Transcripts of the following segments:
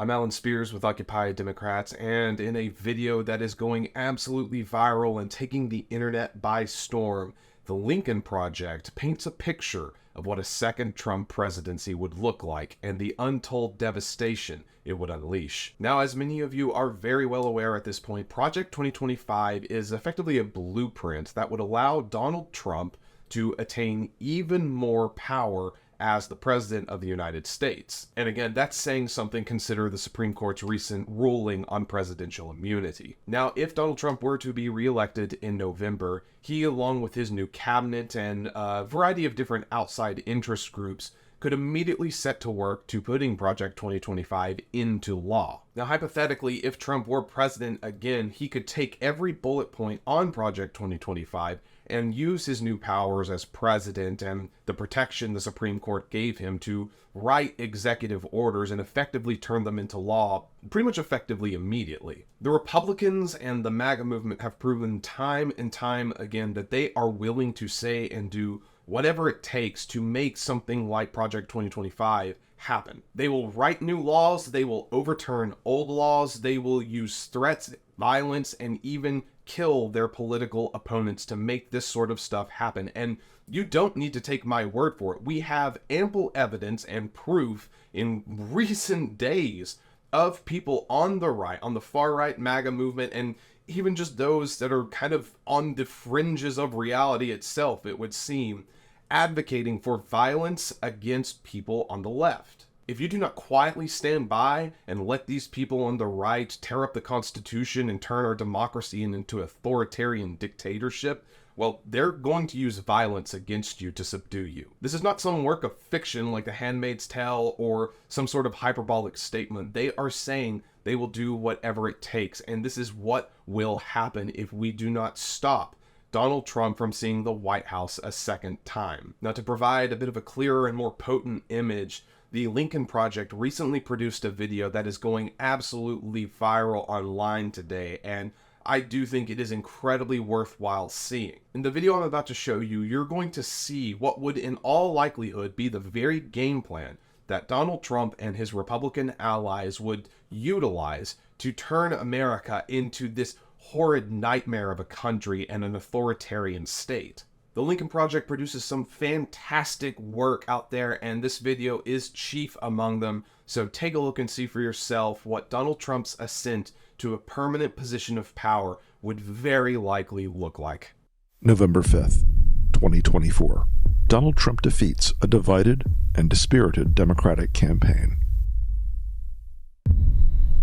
I'm Alan Spears with Occupy Democrats, and in a video that is going absolutely viral and taking the internet by storm, the Lincoln Project paints a picture of what a second Trump presidency would look like and the untold devastation it would unleash. Now, as many of you are very well aware at this point, Project 2025 is effectively a blueprint that would allow Donald Trump to attain even more power as the President of the United States. And again, that's saying something. Consider the Supreme Court's recent ruling on presidential immunity. Now, if Donald Trump were to be reelected in November, he, along with his new cabinet and a variety of different outside interest groups, could immediately set to work to putting Project 2025 into law. Now, hypothetically, if Trump were president again, he could take every bullet point on Project 2025 and use his new powers as president and the protection the Supreme Court gave him to write executive orders and effectively turn them into law pretty much effectively immediately. The Republicans and the MAGA movement have proven time and time again that they are willing to say and do whatever it takes to make something like Project 2025 happen. They will write new laws, they will overturn old laws, they will use threats, violence, and even kill their political opponents to make this sort of stuff happen. And you don't need to take my word for it. We have ample evidence and proof in recent days of people on the right, on the far right MAGA movement, and even just those that are kind of on the fringes of reality itself, it would seem, advocating for violence against people on the left. If you do not quietly stand by and let these people on the right tear up the Constitution and turn our democracy into authoritarian dictatorship, well, they're going to use violence against you to subdue you. This is not some work of fiction like The Handmaid's Tale or some sort of hyperbolic statement. They are saying they will do whatever it takes, and this is what will happen if we do not stop Donald Trump from seeing the White House a second time. Now, to provide a bit of a clearer and more potent image, the Lincoln Project recently produced a video that is going absolutely viral online today, and I do think it is incredibly worthwhile seeing. In the video I'm about to show you, you're going to see what would in all likelihood be the very game plan that Donald Trump and his Republican allies would utilize to turn America into this horrid nightmare of a country and an authoritarian state. The Lincoln Project produces some fantastic work out there, and this video is chief among them, so take a look and see for yourself what Donald Trump's ascent to a permanent position of power would very likely look like. November 5th, 2024. Donald Trump defeats a divided and dispirited Democratic campaign.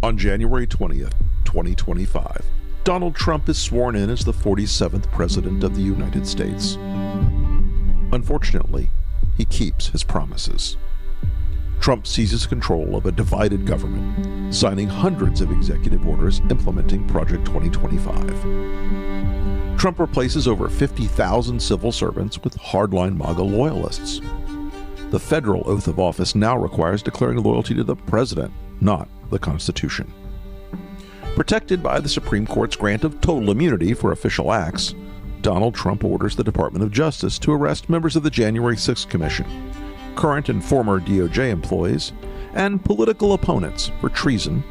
On January 20th, 2025, Donald Trump is sworn in as the 47th President of the United States. Unfortunately, he keeps his promises. Trump seizes control of a divided government, signing hundreds of executive orders implementing Project 2025. Trump replaces over 50,000 civil servants with hardline MAGA loyalists. The federal oath of office now requires declaring loyalty to the president, not the Constitution. Protected by the Supreme Court's grant of total immunity for official acts, Donald Trump orders the Department of Justice to arrest members of the January 6th Commission, current and former DOJ employees, and political opponents for treason,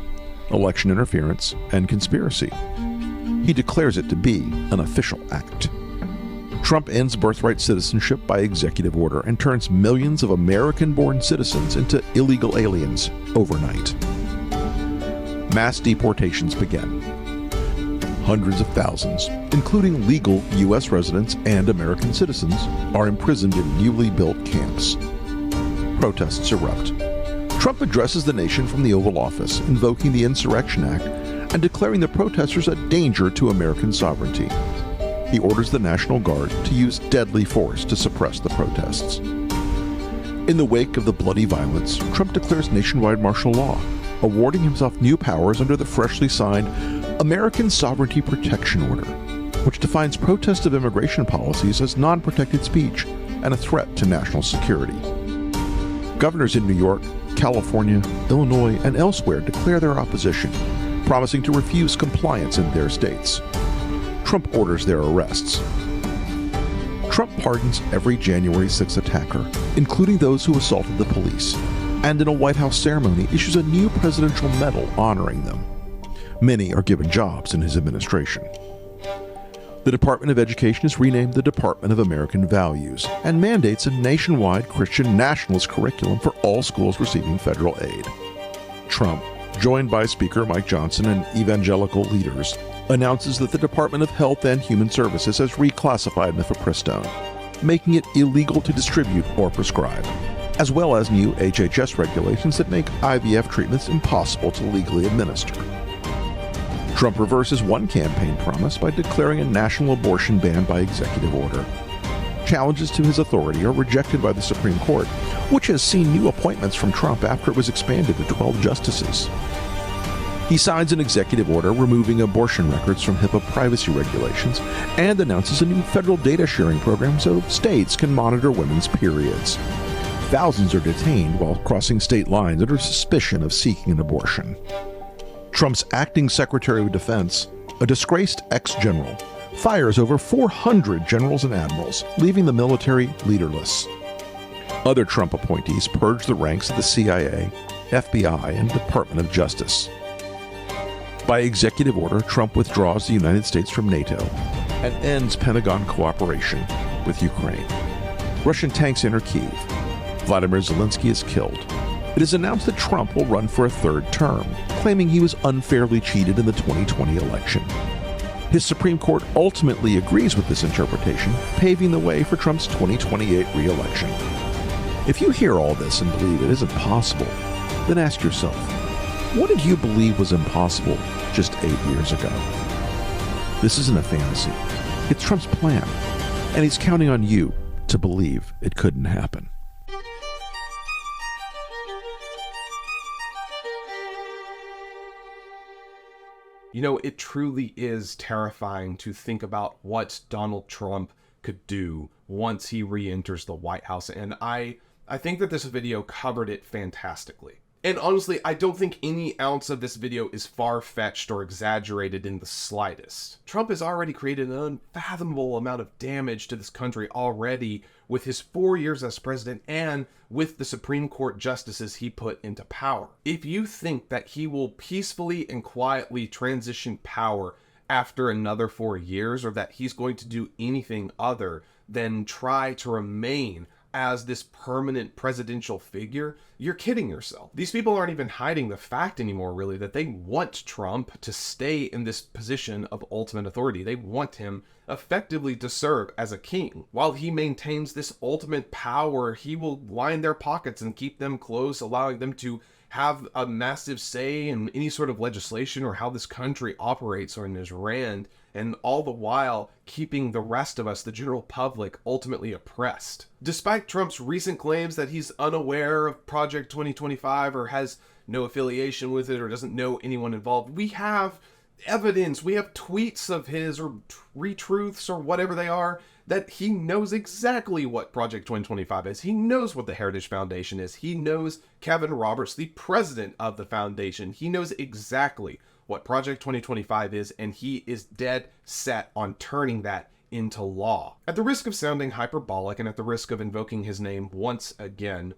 election interference, and conspiracy. He declares it to be an official act. Trump ends birthright citizenship by executive order and turns millions of American-born citizens into illegal aliens overnight. Mass deportations begin. Hundreds of thousands, including legal U.S. residents and American citizens, are imprisoned in newly built camps. Protests erupt. Trump addresses the nation from the Oval Office, invoking the Insurrection Act and declaring the protesters a danger to American sovereignty. He orders the National Guard to use deadly force to suppress the protests. In the wake of the bloody violence, Trump declares nationwide martial law, awarding himself new powers under the freshly signed American Sovereignty Protection Order, which defines protest of immigration policies as non-protected speech and a threat to national security. Governors in New York, California, Illinois, and elsewhere declare their opposition, promising to refuse compliance in their states. Trump orders their arrests. Trump pardons every January 6 attacker, including those who assaulted the police, and in a White House ceremony issues a new presidential medal honoring them. Many are given jobs in his administration. The Department of Education is renamed the Department of American Values and mandates a nationwide Christian nationalist curriculum for all schools receiving federal aid. Trump, joined by Speaker Mike Johnson and evangelical leaders, announces that the Department of Health and Human Services has reclassified mifepristone, making it illegal to distribute or prescribe, as well as new HHS regulations that make IVF treatments impossible to legally administer. Trump reverses one campaign promise by declaring a national abortion ban by executive order. Challenges to his authority are rejected by the Supreme Court, which has seen new appointments from Trump after it was expanded to 12 justices. He signs an executive order removing abortion records from HIPAA privacy regulations and announces a new federal data sharing program so states can monitor women's periods. Thousands are detained while crossing state lines under suspicion of seeking an abortion. Trump's acting Secretary of Defense, a disgraced ex-general, fires over 400 generals and admirals, leaving the military leaderless. Other Trump appointees purge the ranks of the CIA, FBI, and Department of Justice. By executive order, Trump withdraws the United States from NATO and ends Pentagon cooperation with Ukraine. Russian tanks enter Kyiv. Vladimir Zelensky is killed. It is announced that Trump will run for a third term, claiming he was unfairly cheated in the 2020 election. His Supreme Court ultimately agrees with this interpretation, paving the way for Trump's 2028 re-election. If you hear all this and believe it isn't possible, then ask yourself, what did you believe was impossible just 8 years ago? This isn't a fantasy. It's Trump's plan, and he's counting on you to believe it couldn't happen. You know, it truly is terrifying to think about what Donald Trump could do once he re-enters the White House, and I think that this video covered it fantastically. And honestly, I don't think any ounce of this video is far-fetched or exaggerated in the slightest. Trump has already created an unfathomable amount of damage to this country already with his 4 years as president and with the Supreme Court justices he put into power. If you think that he will peacefully and quietly transition power after another 4 years, or that he's going to do anything other than try to remain as this permanent presidential figure, you're kidding yourself. These people aren't even hiding the fact anymore, really, that they want Trump to stay in this position of ultimate authority. They want him effectively to serve as a king. While he maintains this ultimate power, he will line their pockets and keep them close, allowing them to have a massive say in any sort of legislation or how this country operates or is ran, and all the while keeping the rest of us, the general public, ultimately oppressed. Despite Trump's recent claims that he's unaware of Project 2025 or has no affiliation with it or doesn't know anyone involved, we have evidence, we have tweets of his or retruths or whatever they are, that he knows exactly what Project 2025 is. He knows what the Heritage Foundation is. He knows Kevin Roberts, the president of the foundation. He knows exactly what Project 2025 is, and he is dead set on turning that into law. At the risk of sounding hyperbolic and at the risk of invoking his name once again,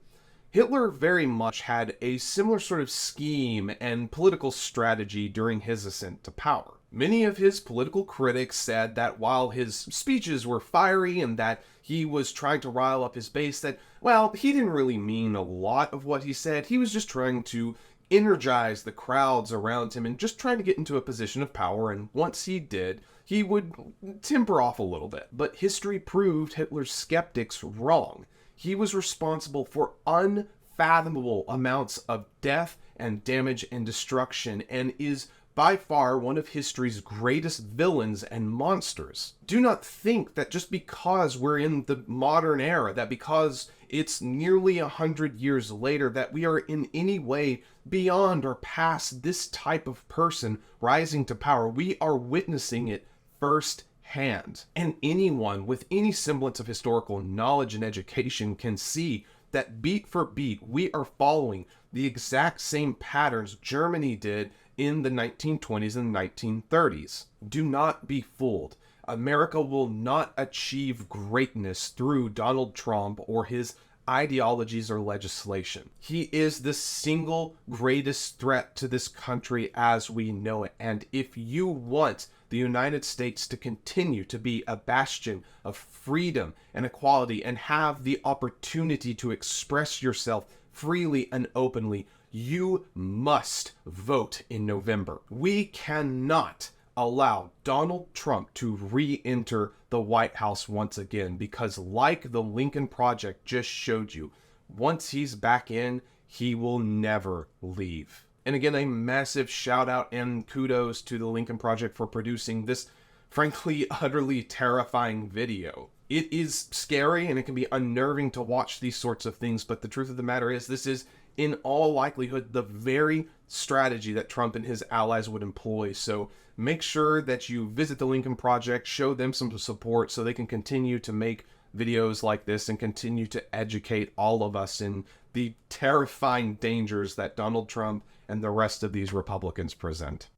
Hitler very much had a similar sort of scheme and political strategy during his ascent to power. Many of his political critics said that while his speeches were fiery and that he was trying to rile up his base, that, well, he didn't really mean a lot of what he said. He was just trying to energize the crowds around him and just trying to get into a position of power, and once he did, he would temper off a little bit. But history proved Hitler's skeptics wrong. He was responsible for unfathomable amounts of death and damage and destruction, and is by far one of history's greatest villains and monsters. Do not think that just because we're in the modern era, that because it's nearly 100 years later, that we are in any way beyond or past this type of person rising to power. We are witnessing it firsthand. And anyone with any semblance of historical knowledge and education can see that beat for beat, we are following the exact same patterns Germany did in the 1920s and 1930s. Do not be fooled. America will not achieve greatness through Donald Trump or his ideologies or legislation. He is the single greatest threat to this country as we know it. And if you want the United States to continue to be a bastion of freedom and equality and have the opportunity to express yourself freely and openly, you must vote in November. We cannot allow Donald Trump to re-enter the White House once again, because like the Lincoln Project just showed you, once he's back in, he will never leave. And again, a massive shout out and kudos to the Lincoln Project for producing this, frankly, utterly terrifying video. It is scary and it can be unnerving to watch these sorts of things, but the truth of the matter is this is, in all likelihood, the very strategy that Trump and his allies would employ. So make sure that you visit the Lincoln Project, show them some support so they can continue to make videos like this and continue to educate all of us in the terrifying dangers that Donald Trump and the rest of these Republicans present.